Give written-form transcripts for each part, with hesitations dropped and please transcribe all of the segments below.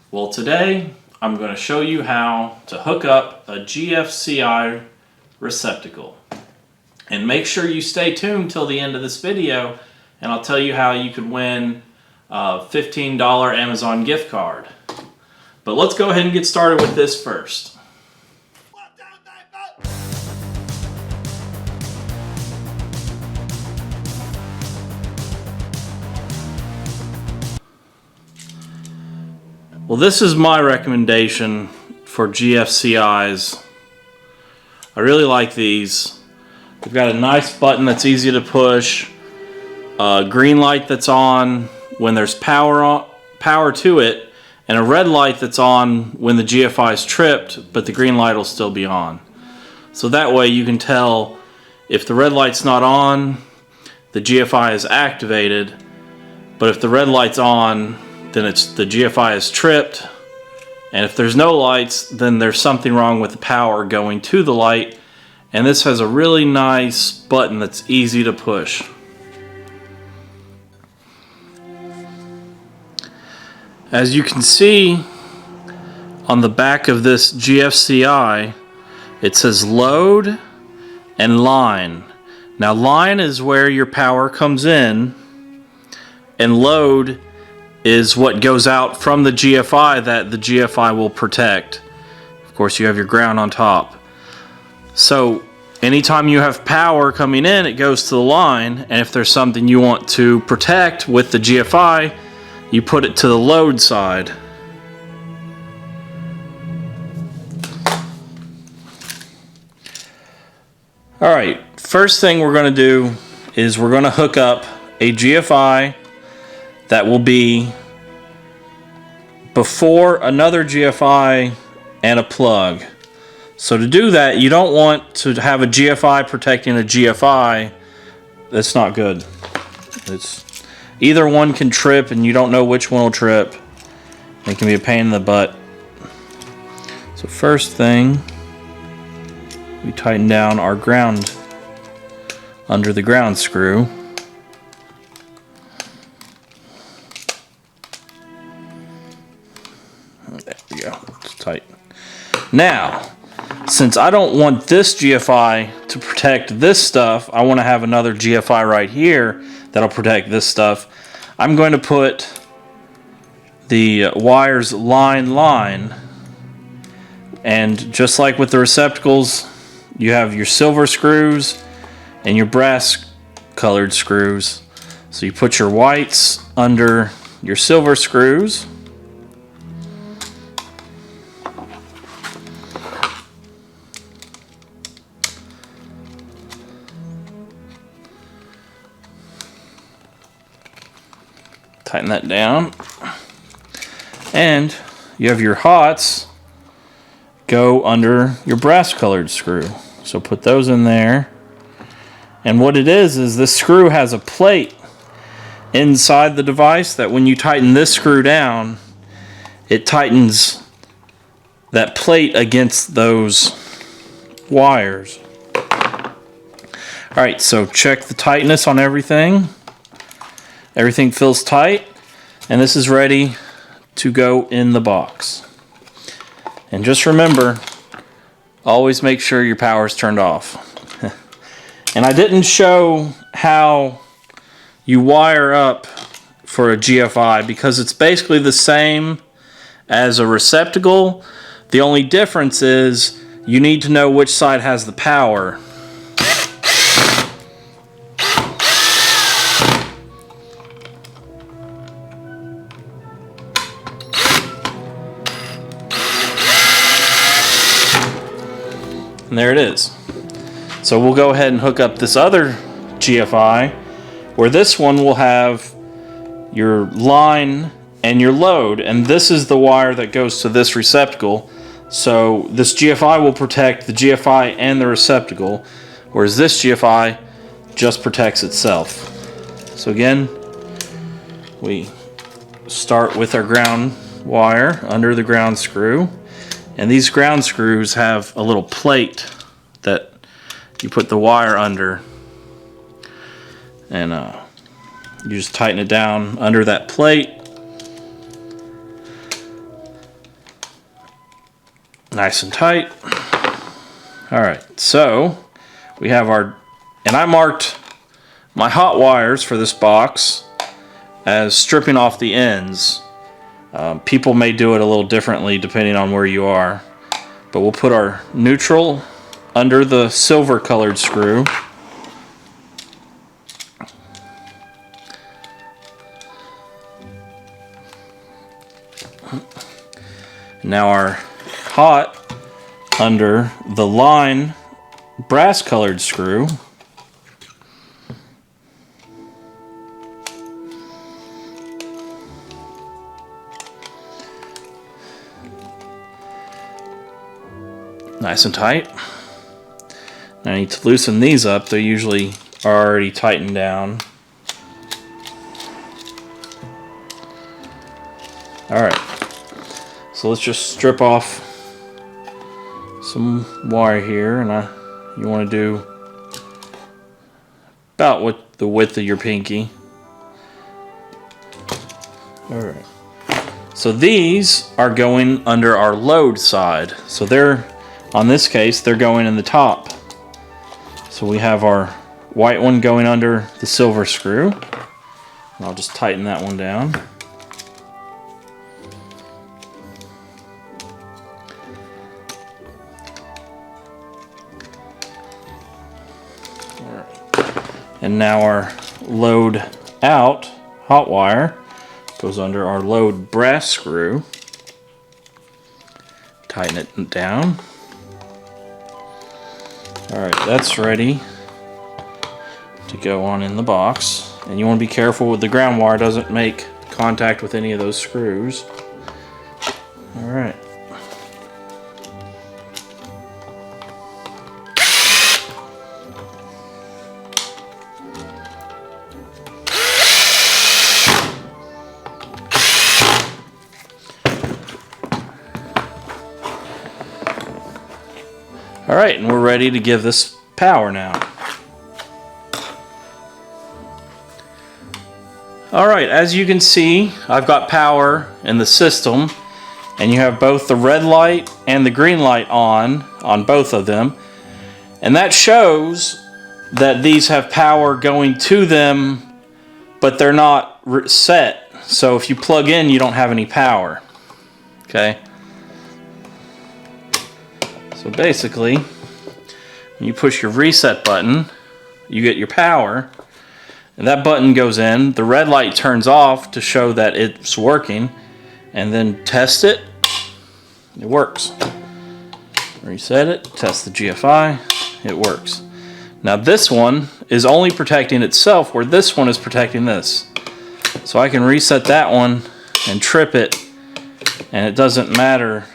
Well, today I'm going to show you how to hook up a GFCI receptacle. And make sure you stay tuned till the end of this video, and I'll tell you how you could win a $15 Amazon gift card. But let's go ahead and get started with this first. Well, this is my recommendation for GFCIs. I really like these. They've got a nice button that's easy to push, a green light that's on when there's power to it, and a red light that's on when the GFI is tripped, but the green light will still be on. So that way you can tell if the red light's not on, the GFI is activated, but if the red light's on, then the GFI is tripped, and if there's no lights, then there's something wrong with the power going to the light. And this has a really nice button that's easy to push. As you can see on the back of this GFCI, it says load and line. Now, line is where your power comes in, and load is what goes out from the GFI that the GFI will protect. Of course, you have your ground on top. So anytime you have power coming in, it goes to the line, and if there's something you want to protect with the GFI, you put it to the load side. Alright, first thing we're going to do is we're going to hook up a GFI that will be before another GFI and a plug. So to do that, you don't want to have a GFI protecting a GFI. That's not good. It's either one can trip and you don't know which one will trip. It can be a pain in the butt. So first thing, we tighten down our ground under the ground screw. There we go, it's tight. Now, since I don't want this GFI to protect this stuff, I want to have another GFI right here that'll protect this stuff. I'm going to put the wires line, and just like with the receptacles, you have your silver screws and your brass colored screws. So you put your whites under your silver screws. Tighten that down, and you have your hots go under your brass colored screw. So put those in there, and what it is this screw has a plate inside the device that when you tighten this screw down, it tightens that plate against those wires. Alright, so check the tightness on everything. Everything feels tight, and this is ready to go in the box. And just remember, always make sure your power is turned off. And I didn't show how you wire up for a GFI because it's basically the same as a receptacle. The only difference is you need to know which side has the power. And there it is. So we'll go ahead and hook up this other GFI, where this one will have your line and your load, and this is the wire that goes to this receptacle. So this GFI will protect the GFI and the receptacle, whereas this GFI just protects itself. So again, we start with our ground wire under the ground screw. And these ground screws have a little plate that you put the wire under, and you just tighten it down under that plate. Nice and tight. All right, so we have our, and I marked my hot wires for this box as stripping off the ends. People may do it a little differently depending on where you are, but we'll put our neutral under the silver colored screw. Now our hot under the line brass colored screw. Nice and tight. Now I need to loosen these up. They usually are already tightened down. Alright, so let's just strip off some wire here, and you want to do about the width of your pinky. Alright, so these are going under our load side. So they're, on this case, they're going in the top. So we have our white one going under the silver screw. And I'll just tighten that one down. And now our load out hot wire goes under our load brass screw. Tighten it down. Alright, that's ready to go on in the box. And you want to be careful with the ground wire doesn't make contact with any of those screws. Alright. Alright, and we're ready to give this power now. Alright, as you can see, I've got power in the system, and you have both the red light and the green light on both of them. And that shows that these have power going to them, but they're not set. So if you plug in, you don't have any power. Okay? So basically, when you push your reset button, you get your power, and that button goes in, the red light turns off to show that it's working, and then test it, it works. Reset it, test the GFI, it works. Now this one is only protecting itself, where this one is protecting this. So I can reset that one and trip it, and it doesn't matter.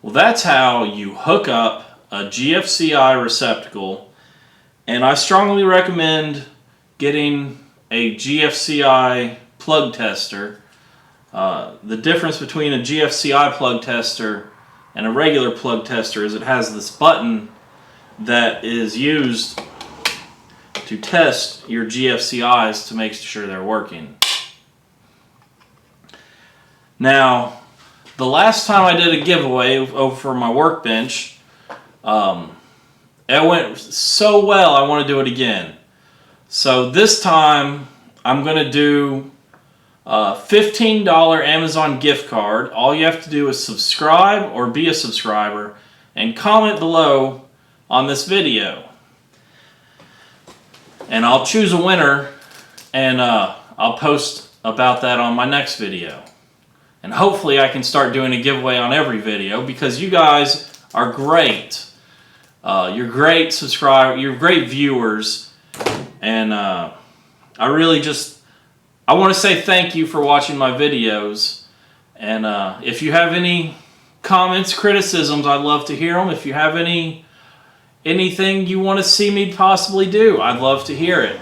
Well, that's how you hook up a GFCI receptacle, and I strongly recommend getting a GFCI plug tester. The difference between a GFCI plug tester and a regular plug tester is it has this button that is used to test your GFCIs to make sure they're working. Now, the last time I did a giveaway over for my workbench, it went so well I want to do it again. So this time I'm going to do a $15 Amazon gift card. All you have to do is subscribe or be a subscriber and comment below on this video. And I'll choose a winner, and I'll post about that on my next video. And hopefully I can start doing a giveaway on every video, because you guys are great. You're great subscribers, you're great viewers, and I want to say thank you for watching my videos. And if you have any comments, criticisms, I'd love to hear them. If you have anything you want to see me possibly do, I'd love to hear it.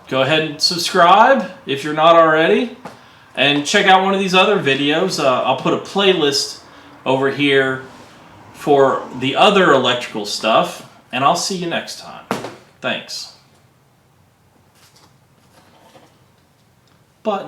Go ahead and subscribe if you're not already, and check out one of these other videos. I'll put a playlist over here for the other electrical stuff, and I'll see you next time. Thanks. Button.